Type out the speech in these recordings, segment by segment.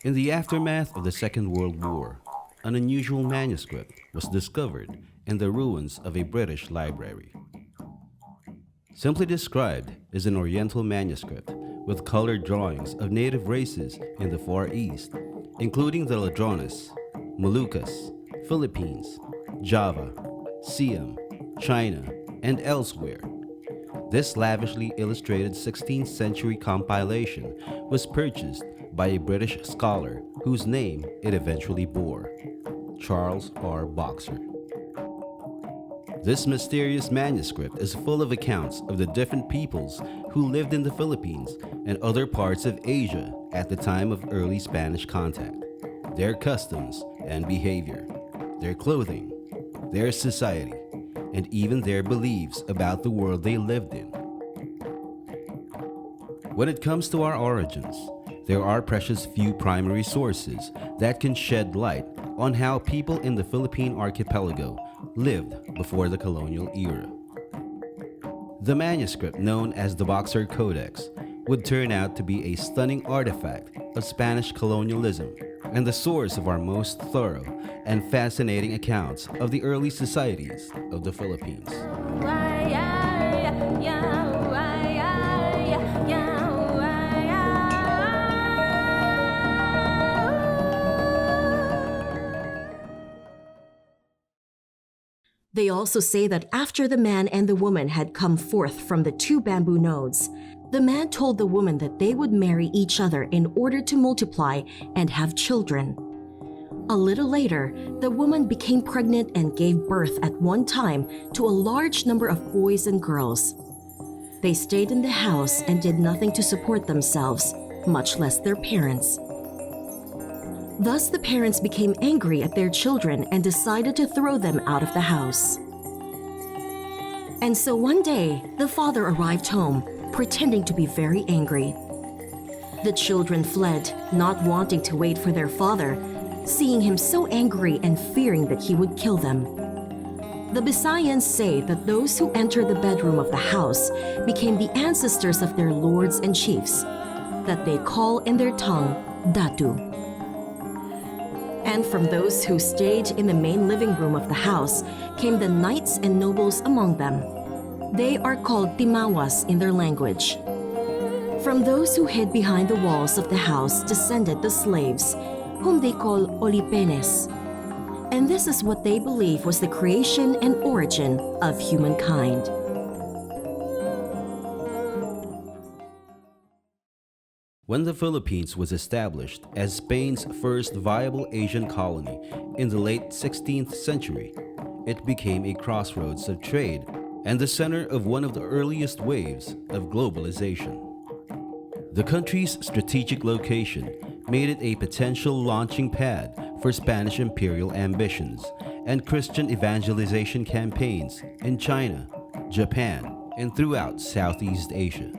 In the aftermath of the Second World War, an unusual manuscript was discovered in the ruins of a British library. Simply described as an Oriental manuscript with colored drawings of native races in the Far East, including the Ladrones, Moluccas, Philippines, Java, Siam, China, and elsewhere. This lavishly illustrated 16th century compilation was purchased by a British scholar whose name it eventually bore, Charles R. Boxer. This mysterious manuscript is full of accounts of the different peoples who lived in the Philippines and other parts of Asia at the time of early Spanish contact, their customs and behavior, their clothing, their society, and even their beliefs about the world they lived in. When it comes to our origins, there are precious few primary sources that can shed light on how people in the Philippine archipelago lived before the colonial era. The manuscript, known as the Boxer Codex, would turn out to be a stunning artifact of Spanish colonialism and the source of our most thorough and fascinating accounts of the early societies of the Philippines. They also say that after the man and the woman had come forth from the two bamboo nodes, the man told the woman that they would marry each other in order to multiply and have children. A little later, the woman became pregnant and gave birth at one time to a large number of boys and girls. They stayed in the house and did nothing to support themselves, much less their parents. Thus, the parents became angry at their children and decided to throw them out of the house. And so one day, the father arrived home, pretending to be very angry. The children fled, not wanting to wait for their father, seeing him so angry and fearing that he would kill them. The Bisayans say that those who entered the bedroom of the house became the ancestors of their lords and chiefs, that they call in their tongue Datu. And from those who stayed in the main living room of the house came the knights and nobles among them. They are called Timawas in their language. From those who hid behind the walls of the house descended the slaves, whom they call Olipenes. And this is what they believe was the creation and origin of humankind. When the Philippines was established as Spain's first viable Asian colony in the late 16th century, it became a crossroads of trade and the center of one of the earliest waves of globalization. The country's strategic location made it a potential launching pad for Spanish imperial ambitions and Christian evangelization campaigns in China, Japan, and throughout Southeast Asia.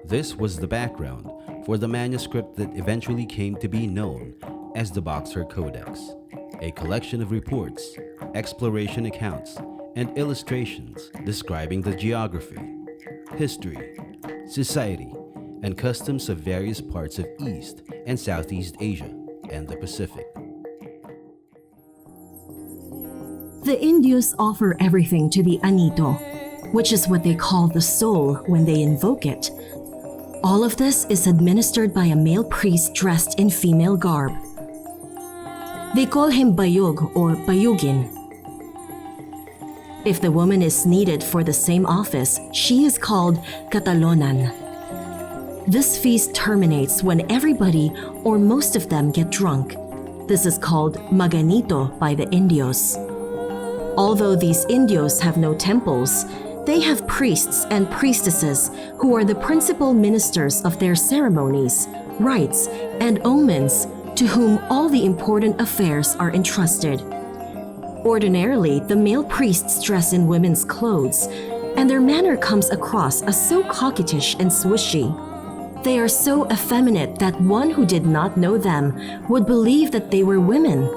This was the background for the manuscript that eventually came to be known as the Boxer Codex, a collection of reports, exploration accounts, and illustrations describing the geography, history, society, and customs of various parts of East and Southeast Asia and the Pacific. The Indios offer everything to the Anito, which is what they call the soul when they invoke it. All of this is administered by a male priest dressed in female garb. They call him Bayog or Bayugin. If the woman is needed for the same office, she is called Catalonan. This feast terminates when everybody or most of them get drunk. This is called Maganito by the Indios. Although these Indios have no temples, they have priests and priestesses who are the principal ministers of their ceremonies, rites, and omens to whom all the important affairs are entrusted. Ordinarily, the male priests dress in women's clothes, and their manner comes across as so coquettish and swishy. They are so effeminate that one who did not know them would believe that they were women.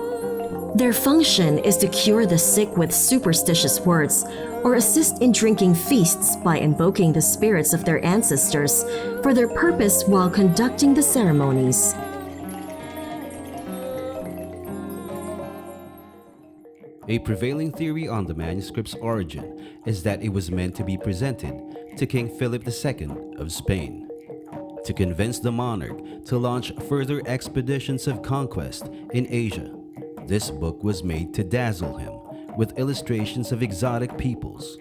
Their function is to cure the sick with superstitious words or assist in drinking feasts by invoking the spirits of their ancestors for their purpose while conducting the ceremonies. A prevailing theory on the manuscript's origin is that it was meant to be presented to King Philip II of Spain, to convince the monarch to launch further expeditions of conquest in Asia. This book was made to dazzle him with illustrations of exotic peoples,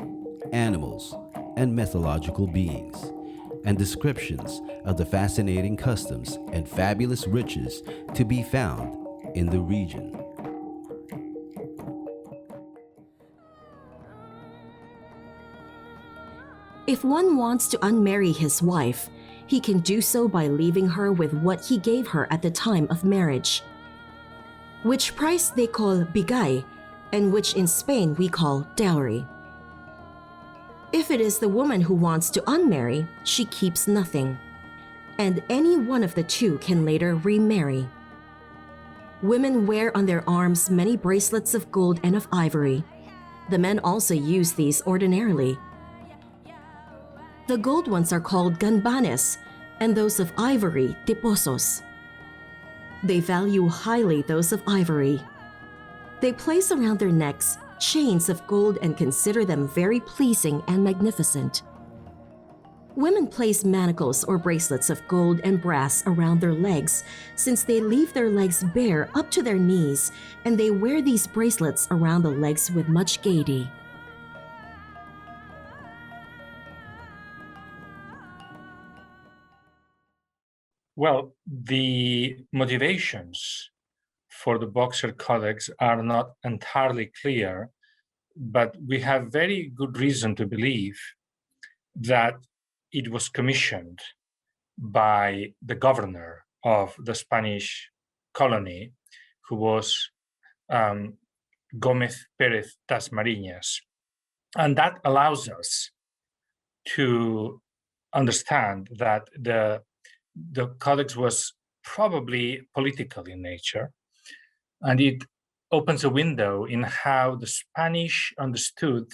animals, and mythological beings, and descriptions of the fascinating customs and fabulous riches to be found in the region. If one wants to unmarry his wife, he can do so by leaving her with what he gave her at the time of marriage, which price they call bigay, and which in Spain we call dowry. If it is the woman who wants to unmarry, she keeps nothing, and any one of the two can later remarry. Women wear on their arms many bracelets of gold and of ivory. The men also use these ordinarily. The gold ones are called ganbanes, and those of ivory, tiposos. They value highly those of ivory. They place around their necks chains of gold and consider them very pleasing and magnificent. Women place manacles or bracelets of gold and brass around their legs, since they leave their legs bare up to their knees, and they wear these bracelets around the legs with much gaiety. Well, the motivations for the Boxer Codex are not entirely clear, but we have very good reason to believe that it was commissioned by the governor of the Spanish colony, who was Gomez Pérez Tasmariñas. And that allows us to understand that the codex was probably political in nature, and it opens a window in how the Spanish understood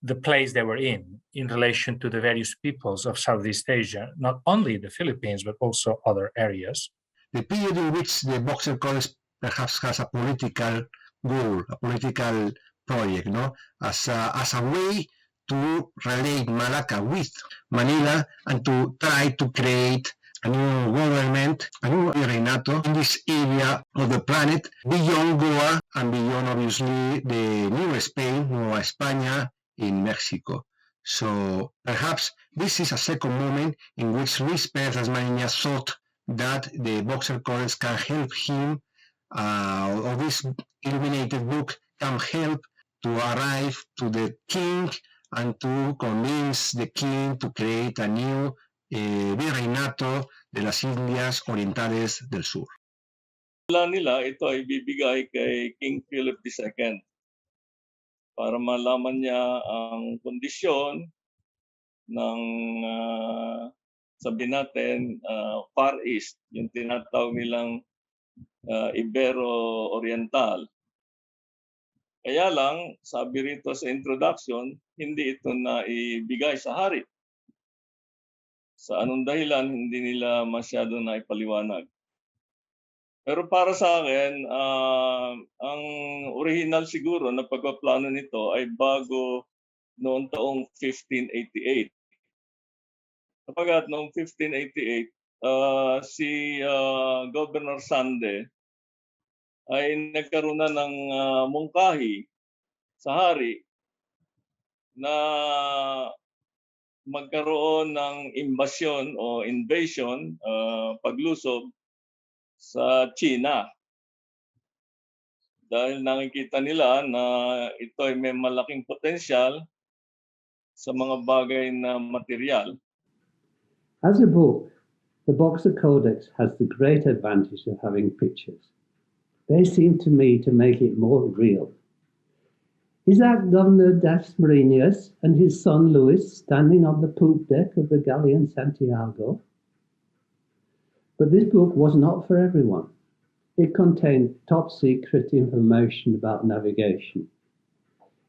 the place they were in relation to the various peoples of Southeast Asia, not only the Philippines, but also other areas. The period in which the Boxer Codex perhaps has a political goal, a political project, no? As a way to relate Malacca with Manila and to try to create a new government, a new reinato in this area of the planet, beyond Goa and beyond, obviously, the new Spain, Nueva España, in Mexico. So perhaps this is a second moment in which Luis Pérez Tasmariñas thought that the Boxer Codex can help him, or this illuminated book can help to arrive to the king and to convince the king to create a new virreinato de las Indias Orientales del Sur. Plan nila, ito ay bibigay kay King Philip II para malaman niya ang kondisyon ng sabihin natin Far East, yung tinatawag nilang Ibero-Oriental. Kaya lang, sabi rito sa introduction, hindi ito na ibigay sa hari. Sa anong dahilan, hindi nila masyado na ipaliwanag. Pero para sa akin, ang original siguro na pagpaplano nito ay bago noong taong 1588. Sapagat noong 1588, si Governor Sande ay nagkaroon na ng mungkahi sa hari na magkaroon ng invasyon o invasion, paglusob sa China. Dahil nakikita nila na ito ay may malaking potensyal sa mga bagay na material. As a book, the Boxer Codex has the great advantage of having pictures. They seem to me to make it more real. Is that Governor Dasmariñas and his son Luis standing on the poop deck of the galleon Santiago? But this book was not for everyone. It contained top secret information about navigation.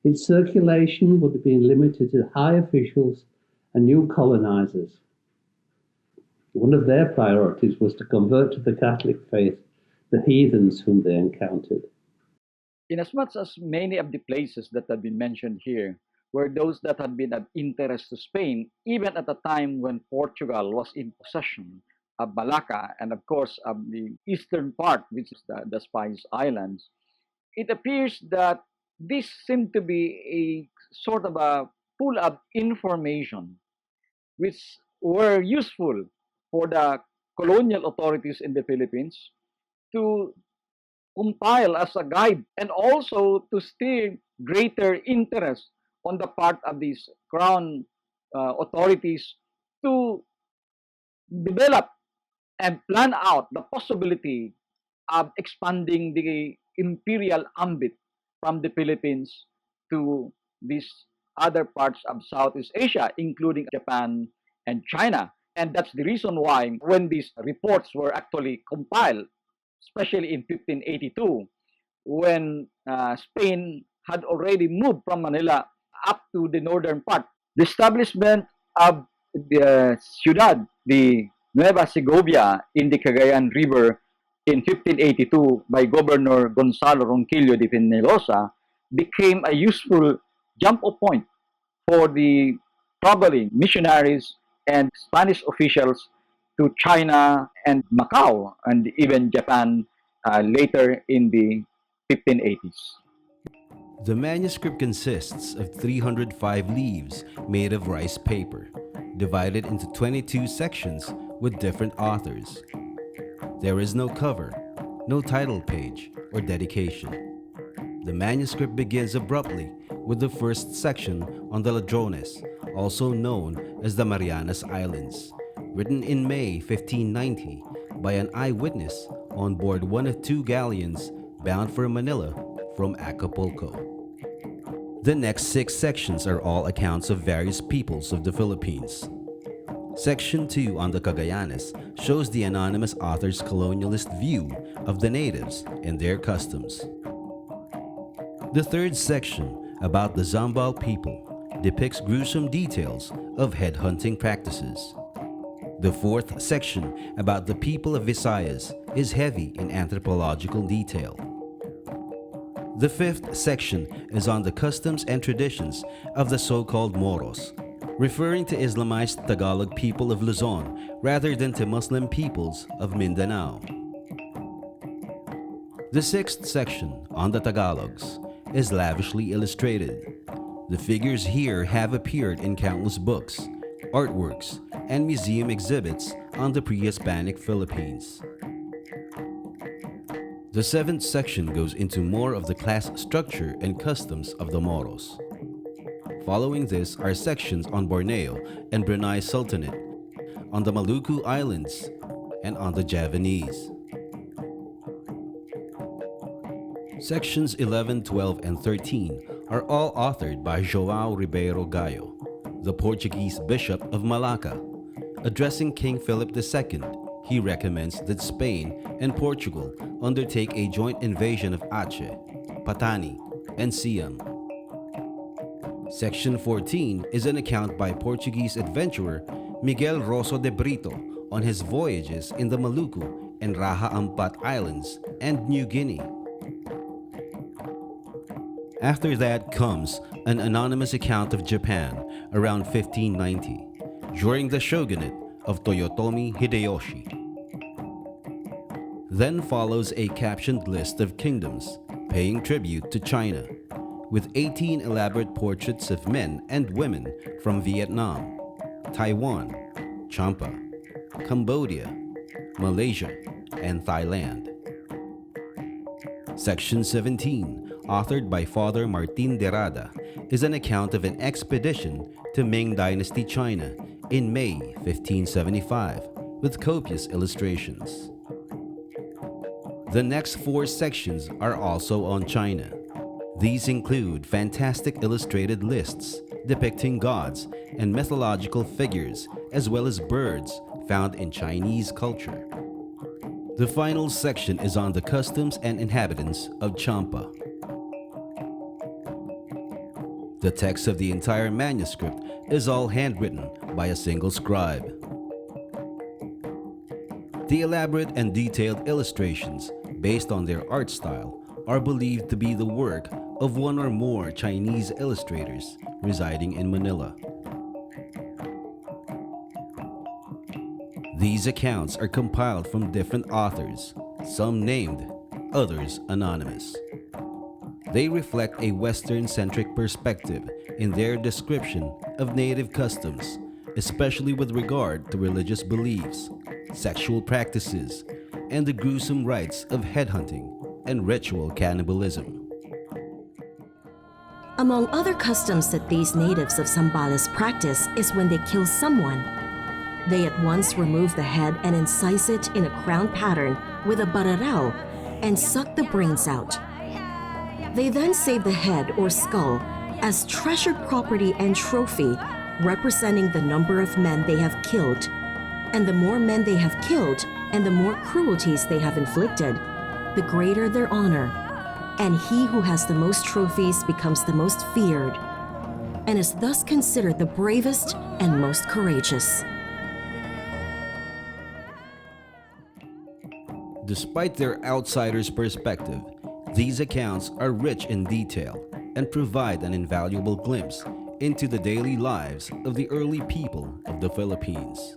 Its circulation would have been limited to high officials and new colonizers. One of their priorities was to convert to the Catholic faith the heathens whom they encountered. Inasmuch as many of the places that have been mentioned here were those that had been of interest to Spain, even at a time when Portugal was in possession of Malacca and, of course, of the eastern part, which is the Spice Islands, it appears that this seemed to be a sort of a pool of information which were useful for the colonial authorities in the Philippines to compile as a guide and also to steer greater interest on the part of these crown authorities to develop and plan out the possibility of expanding the imperial ambit from the Philippines to these other parts of Southeast Asia, including Japan and China. And that's the reason why when these reports were actually compiled, especially in 1582, when Spain had already moved from Manila up to the northern part. The establishment of the ciudad, the Nueva Segovia in the Cagayan River in 1582 by Governor Gonzalo Ronquillo de Peñalosa became a useful jump-off point for the traveling missionaries and Spanish officials to China and Macau and even Japan later in the 1580s. The manuscript consists of 305 leaves made of rice paper, divided into 22 sections with different authors. There is no cover, no title page, or dedication. The manuscript begins abruptly with the first section on the Ladrones, also known as the Marianas Islands, written in May 1590 by an eyewitness on board one of two galleons bound for Manila from Acapulco. The next 6 sections are all accounts of various peoples of the Philippines. Section 2 on the Cagayanes shows the anonymous author's colonialist view of the natives and their customs. The third section, about the Zambal people, depicts gruesome details of headhunting practices. The fourth section, about the people of Visayas, is heavy in anthropological detail. The fifth section is on the customs and traditions of the so-called Moros, referring to Islamized Tagalog people of Luzon rather than to Muslim peoples of Mindanao. The sixth section, on the Tagalogs, is lavishly illustrated. The figures here have appeared in countless books, artworks, and museum exhibits on the pre-Hispanic Philippines. The seventh section goes into more of the class structure and customs of the Moros. Following this are sections on Borneo and Brunei Sultanate, on the Maluku Islands, and on the Javanese. Sections 11, 12, and 13 are all authored by João Ribeiro Gallo, the Portuguese Bishop of Malacca. Addressing King Philip II, he recommends that Spain and Portugal undertake a joint invasion of Aceh, Patani, and Siam. Section 14 is an account by Portuguese adventurer Miguel Rosso de Brito on his voyages in the Maluku and Raja Ampat Islands and New Guinea. After that comes an anonymous account of Japan around 1590, during the shogunate of Toyotomi Hideyoshi. Then follows a captioned list of kingdoms paying tribute to China, with 18 elaborate portraits of men and women from Vietnam, Taiwan, Champa, Cambodia, Malaysia, and Thailand. Section 17, authored by Father Martin de Rada, is an account of an expedition to Ming Dynasty China in May 1575, with copious illustrations. The next 4 sections are also on China. These include fantastic illustrated lists depicting gods and mythological figures, as well as birds found in Chinese culture. The final section is on the customs and inhabitants of Champa. The text of the entire manuscript is all handwritten by a single scribe. The elaborate and detailed illustrations, based on their art style, are believed to be the work of one or more Chinese illustrators residing in Manila. These accounts are compiled from different authors, some named, others anonymous. They reflect a Western-centric perspective in their description of native customs, especially with regard to religious beliefs, sexual practices, and the gruesome rites of headhunting and ritual cannibalism. Among other customs that these natives of Zambales practice is when they kill someone. They at once remove the head and incise it in a crown pattern with a bararao and suck the brains out. They then save the head or skull as treasured property and trophy, representing the number of men they have killed. And the more men they have killed and the more cruelties they have inflicted, the greater their honor. And he who has the most trophies becomes the most feared, and is thus considered the bravest and most courageous. Despite their outsider's perspective, these accounts are rich in detail and provide an invaluable glimpse into the daily lives of the early people of the Philippines.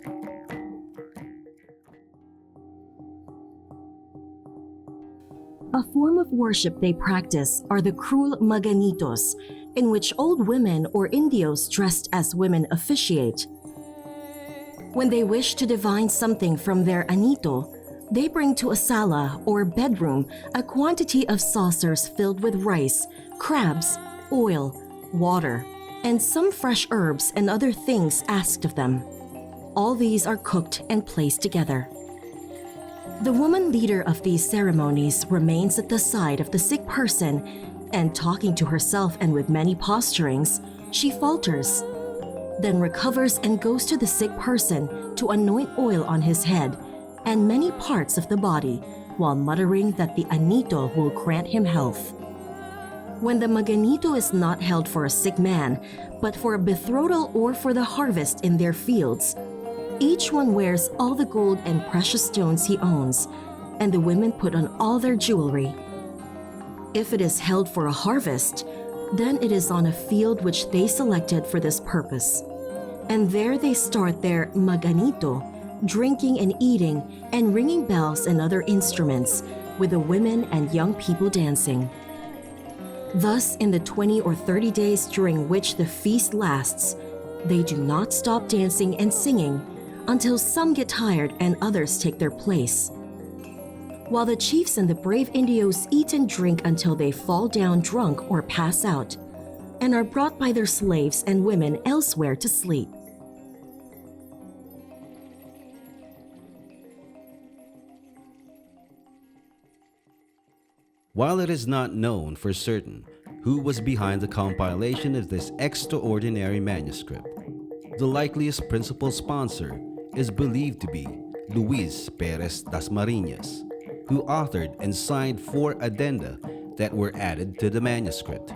A form of worship they practice are the cruel maganitos, in which old women or indios dressed as women officiate. When they wish to divine something from their anito, they bring to a sala or bedroom a quantity of saucers filled with rice, crabs, oil, water, and some fresh herbs and other things asked of them. All these are cooked and placed together. The woman leader of these ceremonies remains at the side of the sick person, and talking to herself and with many posturings, she falters, then recovers and goes to the sick person to anoint oil on his head and many parts of the body, while muttering that the anito will grant him health. When the maganito is not held for a sick man, but for a betrothal or for the harvest in their fields, each one wears all the gold and precious stones he owns, and the women put on all their jewelry. If it is held for a harvest, then it is on a field which they selected for this purpose. And there they start their maganito, drinking and eating and ringing bells and other instruments, with the women and young people dancing. Thus, in the 20 or 30 days during which the feast lasts, they do not stop dancing and singing until some get tired and others take their place. While the chiefs and the brave Indios eat and drink until they fall down drunk or pass out, and are brought by their slaves and women elsewhere to sleep. While it is not known for certain who was behind the compilation of this extraordinary manuscript, the likeliest principal sponsor is believed to be Luis Perez Dasmariñas, who authored and signed 4 addenda that were added to the manuscript.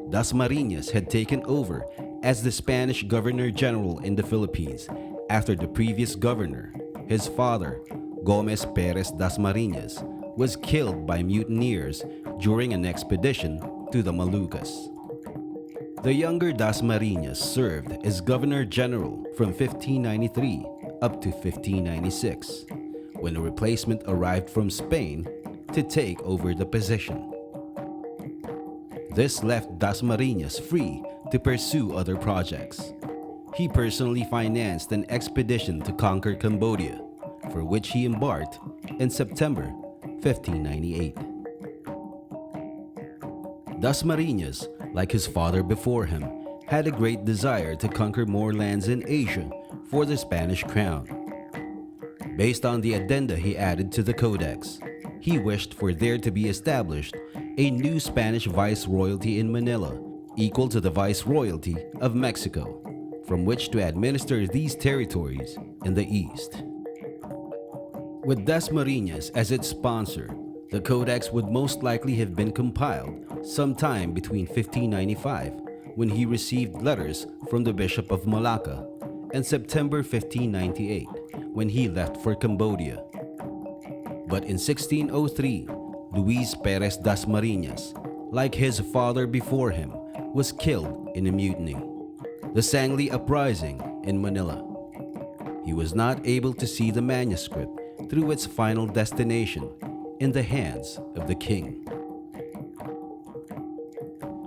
Dasmariñas had taken over as the Spanish Governor General in the Philippines after the previous governor, his father, Gomez Perez Dasmariñas, was killed by mutineers during an expedition to the Moluccas. The younger Dasmariñas served as Governor General from 1593 up to 1596, when a replacement arrived from Spain to take over the position. This left Dasmariñas free to pursue other projects. He personally financed an expedition to conquer Cambodia, for which he embarked in September 1598. Dasmariñas, like his father before him, had a great desire to conquer more lands in Asia for the Spanish crown. Based on the addenda he added to the Codex, he wished for there to be established a new Spanish viceroyalty in Manila, equal to the viceroyalty of Mexico, from which to administer these territories in the east. With Dasmariñas as its sponsor, the Codex would most likely have been compiled sometime between 1595, when he received letters from the Bishop of Malacca, and September 1598, when he left for Cambodia. But in 1603, Luis Perez Dasmariñas, like his father before him, was killed in a mutiny, the Sangli Uprising in Manila. He was not able to see the manuscript through its final destination in the hands of the king.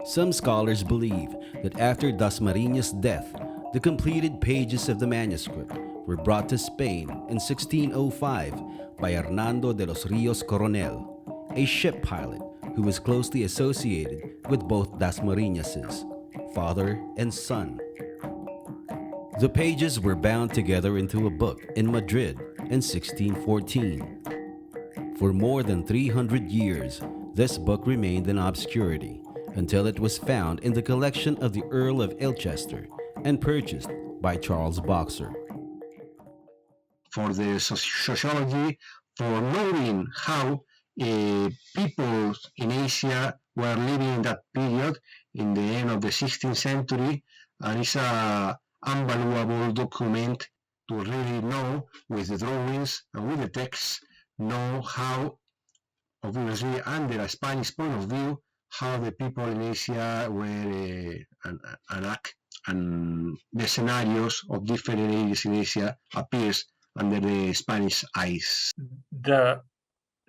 Some scholars believe that after Dasmariñas' death, the completed pages of the manuscript were brought to Spain in 1605 by Hernando de los Rios Coronel, a ship pilot who was closely associated with both Dasmariñas' father and son. The pages were bound together into a book in Madrid in 1614. For more than 300 years, this book remained in obscurity until it was found in the collection of the Earl of Ilchester and purchased by Charles Boxer. For the sociology, for knowing how people in Asia were living in that period, in the end of the 16th century, and it's a unvaluable document to really know with the drawings and with the text, know how, obviously under a Spanish point of view, how the people in Asia were and act, and the scenarios of different areas in Asia appears under the Spanish eyes.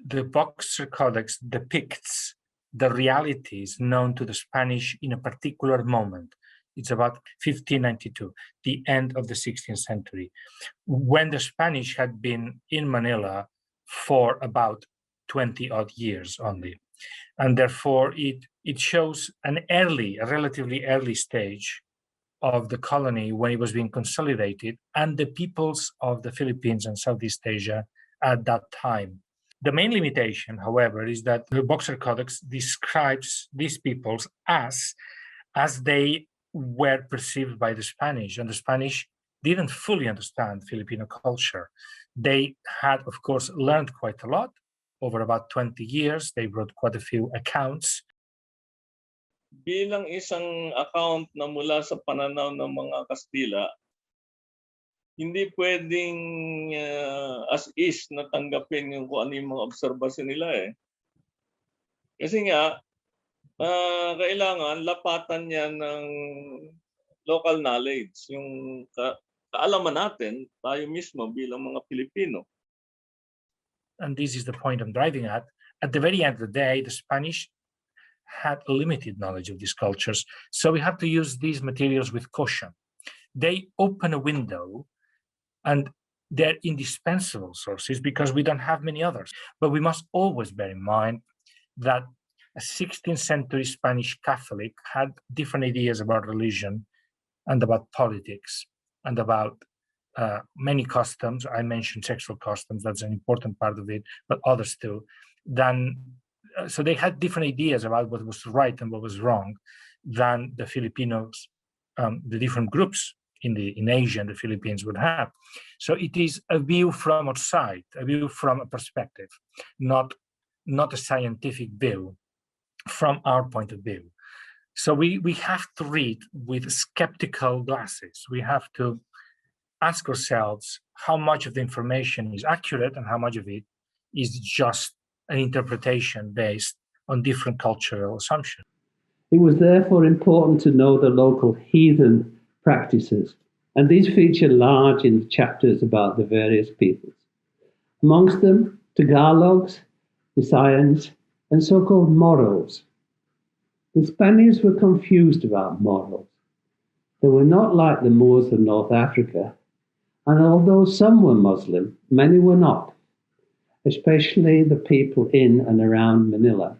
The Boxer Codex depicts the realities known to the Spanish in a particular moment. It's about 1592, the end of the 16th century, when the Spanish had been in Manila for about 20 odd years only. And therefore it shows a relatively early stage of the colony when it was being consolidated and the peoples of the Philippines and Southeast Asia at that time. The main limitation, however, is that the Boxer Codex describes these peoples as they were perceived by the Spanish, and the Spanish didn't fully understand Filipino culture. They had, of course, learned quite a lot over about 20 years. They wrote quite a few accounts. Bilang isang account na mula sa pananaw ng mga Kastila, hindi pwedeng as is na tanggapin yung kung ano yung mga obserbasyon nila eh. Kasi nga, kailangan lapatan niya ng local knowledge, yung kaalaman natin, tayo mismo bilang mga Pilipino. And this is the point I'm driving at. At the very end of the day, the Spanish had limited knowledge of these cultures, so we have to use these materials with caution. They open a window, and they're indispensable sources because we don't have many others. But we must always bear in mind that a 16th century Spanish Catholic had different ideas about religion and about politics and about many customs. I mentioned sexual customs, that's an important part of it, but others too. So they had different ideas about what was right and what was wrong than the Filipinos, the different groups in Asia and the Philippines would have. So it is a view from outside, a view from a perspective, not a scientific view from our point of view. So we have to read with skeptical glasses. We have to ask ourselves how much of the information is accurate and how much of it is just an interpretation based on different cultural assumptions. It was therefore important to know the local heathen practices, and these feature large in the chapters about the various peoples. Amongst them, Tagalogs, Visayans, and so-called Moros. The Spaniards were confused about Moros. They were not like the Moors of North Africa, and although some were Muslim, many were not, especially the people in and around Manila.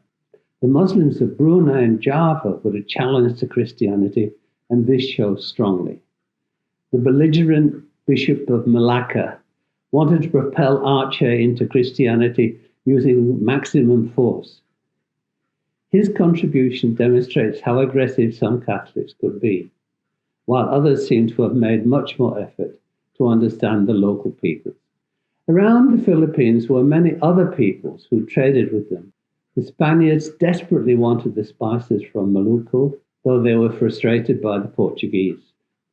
The Muslims of Brunei and Java were a challenge to Christianity, and this shows strongly. The belligerent Bishop of Malacca wanted to propel Aceh into Christianity using maximum force. His contribution demonstrates how aggressive some Catholics could be, while others seem to have made much more effort to understand the local peoples. Around the Philippines were many other peoples who traded with them. The Spaniards desperately wanted the spices from Maluku, though they were frustrated by the Portuguese.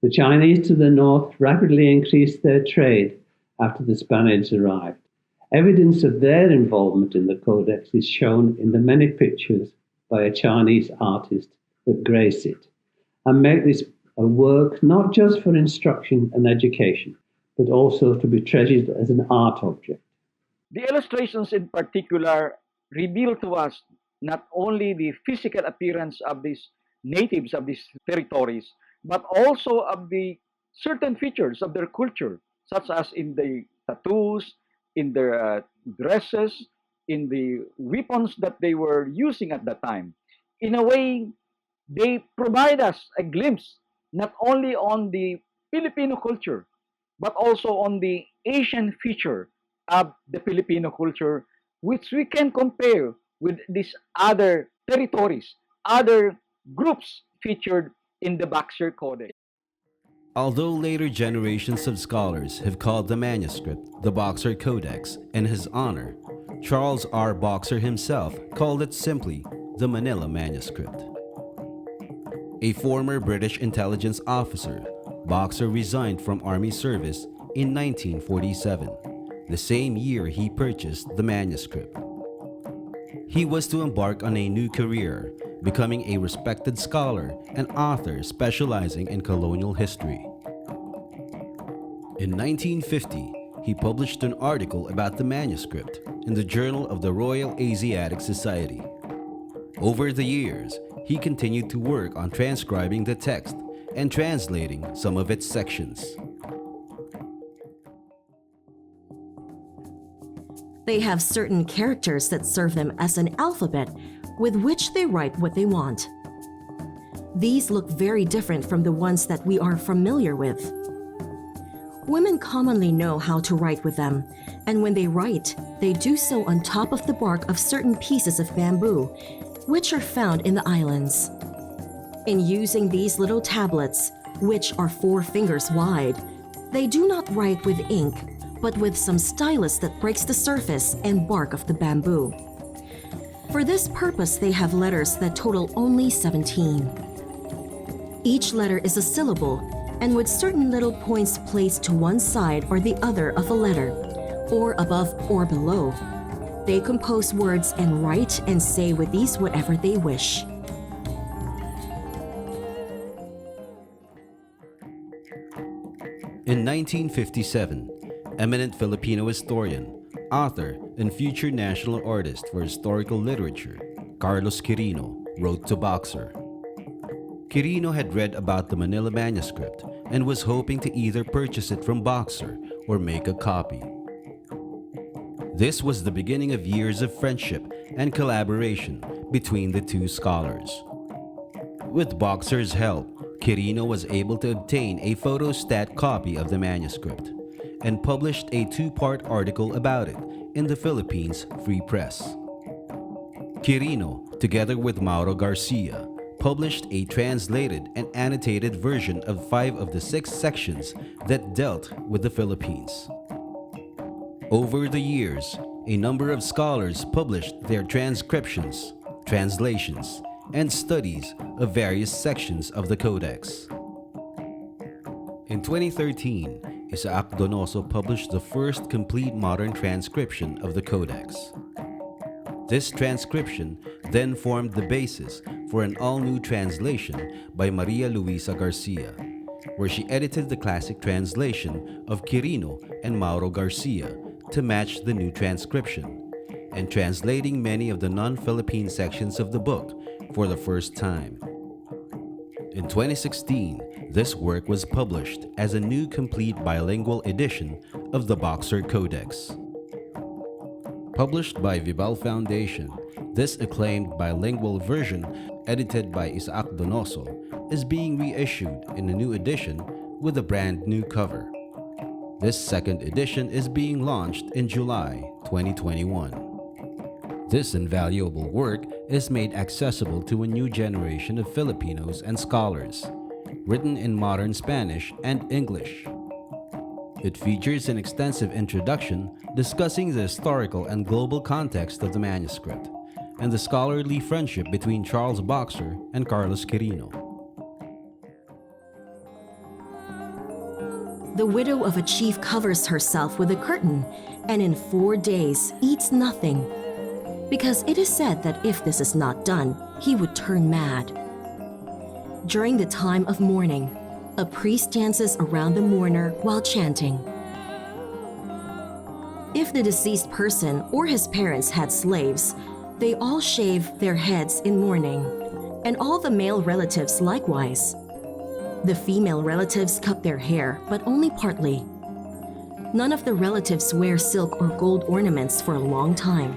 The Chinese to the north rapidly increased their trade after the Spaniards arrived. Evidence of their involvement in the Codex is shown in the many pictures by a Chinese artist that grace it and make this a work not just for instruction and education, but also to be treasured as an art object. The illustrations in particular reveal to us not only the physical appearance of these natives of these territories, but also of the certain features of their culture, such as in the tattoos, in their dresses, in the weapons that they were using at that time. In a way, they provide us a glimpse not only on the Filipino culture, but also on the Asian feature of the Filipino culture, which we can compare with these other territories, other groups featured in the Boxer Codex. Although later generations of scholars have called the manuscript the Boxer Codex in his honor, Charles R. Boxer himself called it simply the Manila Manuscript. A former British intelligence officer, Boxer resigned from army service in 1947, the same year he purchased the manuscript. He was to embark on a new career, becoming a respected scholar and author specializing in colonial history. In 1950, he published an article about the manuscript in the Journal of the Royal Asiatic Society. Over the years, he continued to work on transcribing the text and translating some of its sections. They have certain characters that serve them as an alphabet with which they write what they want. These look very different from the ones that we are familiar with. Women commonly know how to write with them, and when they write, they do so on top of the bark of certain pieces of bamboo, which are found in the islands. In using these little tablets, which are 4 fingers wide, they do not write with ink, but with some stylus that breaks the surface and bark of the bamboo. For this purpose, they have letters that total only 17. Each letter is a syllable, and with certain little points placed to one side or the other of a letter, or above or below, they compose words and write and say with these whatever they wish. In 1957, eminent Filipino historian, author, and future national artist for historical literature, Carlos Quirino, wrote to Boxer. Quirino had read about the Manila manuscript and was hoping to either purchase it from Boxer or make a copy. This was the beginning of years of friendship and collaboration between the two scholars. With Boxer's help, Quirino was able to obtain a photostat copy of the manuscript and published a 2-part article about it in the Philippines Free Press. Quirino, together with Mauro Garcia, published a translated and annotated version of 5 of the 6 sections that dealt with the Philippines. Over the years, a number of scholars published their transcriptions, translations, and studies of various sections of the Codex. In 2013, Isaac Donoso published the first complete modern transcription of the Codex. This transcription then formed the basis for an all-new translation by Maria Luisa Garcia, where she edited the classic translation of Quirino and Mauro Garcia to match the new transcription, and translating many of the non-Philippine sections of the book for the first time. In 2016, this work was published as a new complete bilingual edition of the Boxer Codex. Published by Vibal Foundation, this acclaimed bilingual version, edited by Isaac Donoso, is being reissued in a new edition with a brand new cover. This second edition is being launched in July 2021. This invaluable work is made accessible to a new generation of Filipinos and scholars, written in modern Spanish and English. It features an extensive introduction discussing the historical and global context of the manuscript and the scholarly friendship between Charles Boxer and Carlos Quirino. The widow of a chief covers herself with a curtain and in 4 days eats nothing, because it is said that if this is not done, he would turn mad. During the time of mourning, a priest dances around the mourner while chanting. If the deceased person or his parents had slaves, they all shave their heads in mourning, and all the male relatives likewise. The female relatives cut their hair, but only partly. None of the relatives wear silk or gold ornaments for a long time.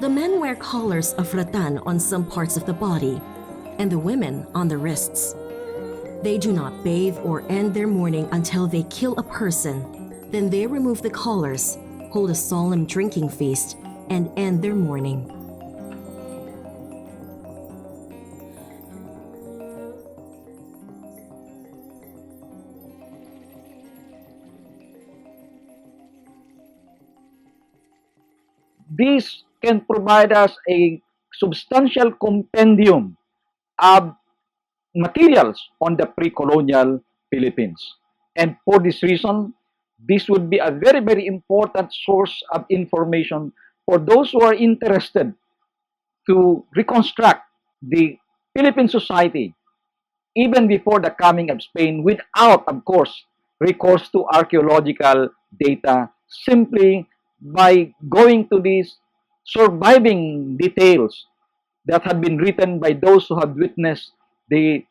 The men wear collars of rattan on some parts of the body, and the women on the wrists. They do not bathe or end their mourning until they kill a person. Then they remove the collars, hold a solemn drinking feast, and end their mourning. This can provide us a substantial compendium of materials on the pre-colonial Philippines. And for this reason, this would be a very, very important source of information for those who are interested to reconstruct the Philippine society even before the coming of Spain without, of course, recourse to archaeological data, simply by going to these surviving details that had been written by those who had witnessed the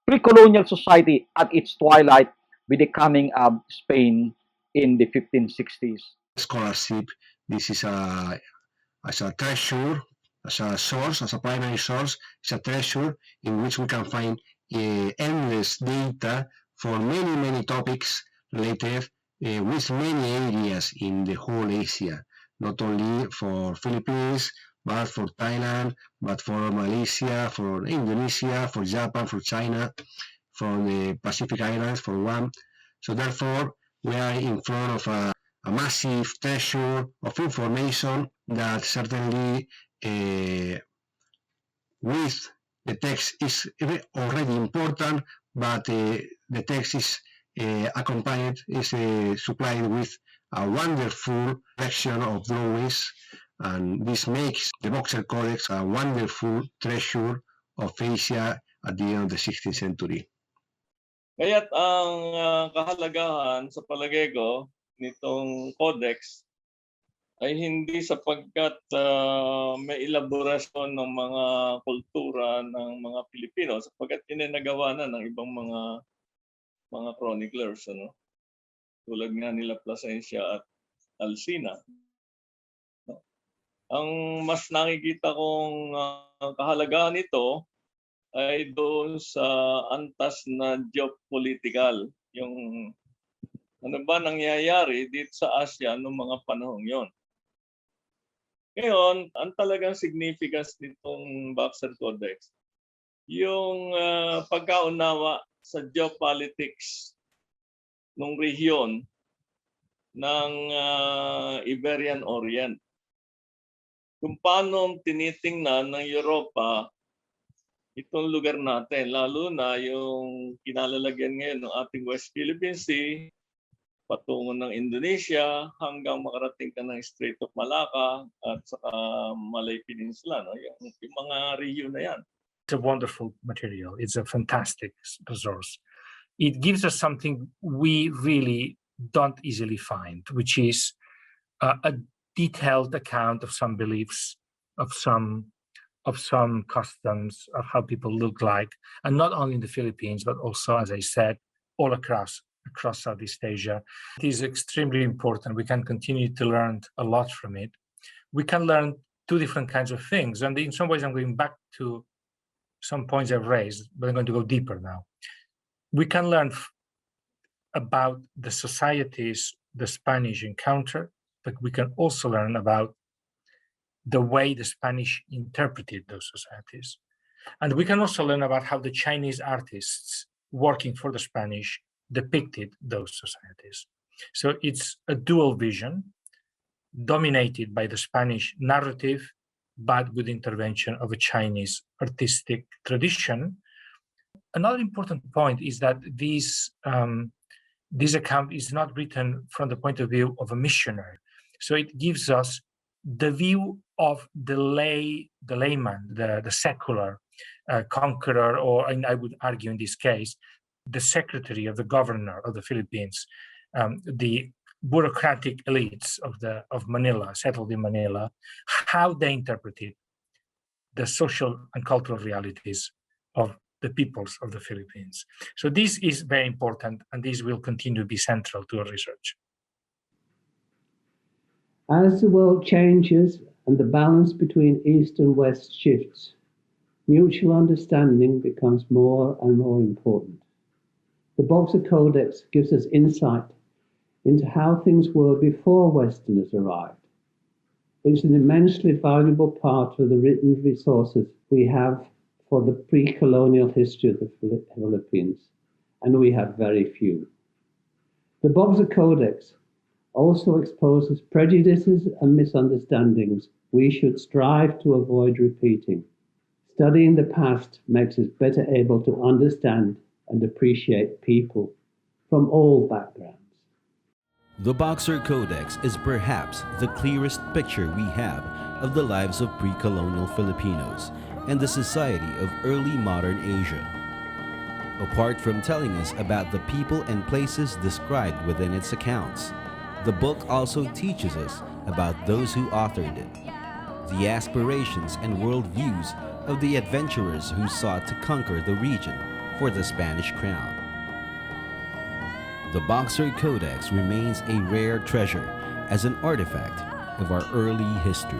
pre-colonial society at its twilight with the coming of Spain in the 1560s. Scholarship, this is as a treasure, as a source, as a primary source, it's a treasure in which we can find endless data for many, many topics related with many areas in the whole Asia, not only for Philippines, but for Thailand, but for Malaysia, for Indonesia, for Japan, for China, for the Pacific Islands, for Guam. So therefore, we are in front of a massive treasure of information that certainly with the text is already important, but the text is accompanied, is supplied with a wonderful collection of drawings, and this makes the Boxer Codex a wonderful treasure of Asia at the end of the 16th century. Kaya't ang kahalagahan sa palagay ko nitong codex ay hindi sapagkat may elaborasyon ng mga kultura ng mga Pilipino, sapagkat inenagawa na ng ibang mga chroniclers, ano? Tulad nga nila Plasencia at Alcina. Ang mas nakikita kong kahalagahan nito ay doon sa antas na geopolitical, yung ano ba nangyayari dito sa Asia noong mga panahong yon. Ngayon, ang talagang significance nitong Boxer Codex, yung pagkaunawa sa geopolitics ng rehiyon ng Iberian Orient. Kung paano tinitingnan ng Europa itong lugar natin, lalo na yung kinalalagyan ngayon ng ating West Philippine Sea, patungo ng Indonesia, hanggang makarating ka ng Strait of Malacca at saka Malay Peninsula. No? Yung mga region na yan. It's a wonderful material. It's a fantastic resource. It gives us something we really don't easily find, which is a detailed account of some beliefs, of some customs, of how people look like, and not only in the Philippines, but also, as I said, all across Southeast Asia. It is extremely important. We can continue to learn a lot from it. We can learn two different kinds of things, and in some ways I'm going back to some points I've raised, but I'm going to go deeper now. We can learn about the societies the Spanish encountered, but we can also learn about the way the Spanish interpreted those societies. And we can also learn about how the Chinese artists working for the Spanish depicted those societies. So it's a dual vision dominated by the Spanish narrative, but with intervention of a Chinese artistic tradition. another important point is that this account is not written from the point of view of a missionary. So it gives us the view of the layman, the secular conqueror, or, and I would argue in this case, the secretary of the governor of the Philippines, the bureaucratic elites of Manila, settled in Manila, how they interpreted the social and cultural realities of the peoples of the Philippines. So this is very important, and this will continue to be central to our research. As the world changes and the balance between East and West shifts, mutual understanding becomes more and more important. The Boxer Codex gives us insight into how things were before Westerners arrived. It's an immensely valuable part of the written resources we have for the pre-colonial history of the Philippines, and we have very few. The Boxer Codex also exposes prejudices and misunderstandings we should strive to avoid repeating. Studying the past makes us better able to understand and appreciate people from all backgrounds. The Boxer Codex is perhaps the clearest picture we have of the lives of pre-colonial Filipinos and the society of early modern Asia. Apart from telling us about the people and places described within its accounts, the book also teaches us about those who authored it, the aspirations and worldviews of the adventurers who sought to conquer the region for the Spanish crown. The Boxer Codex remains a rare treasure as an artifact of our early history.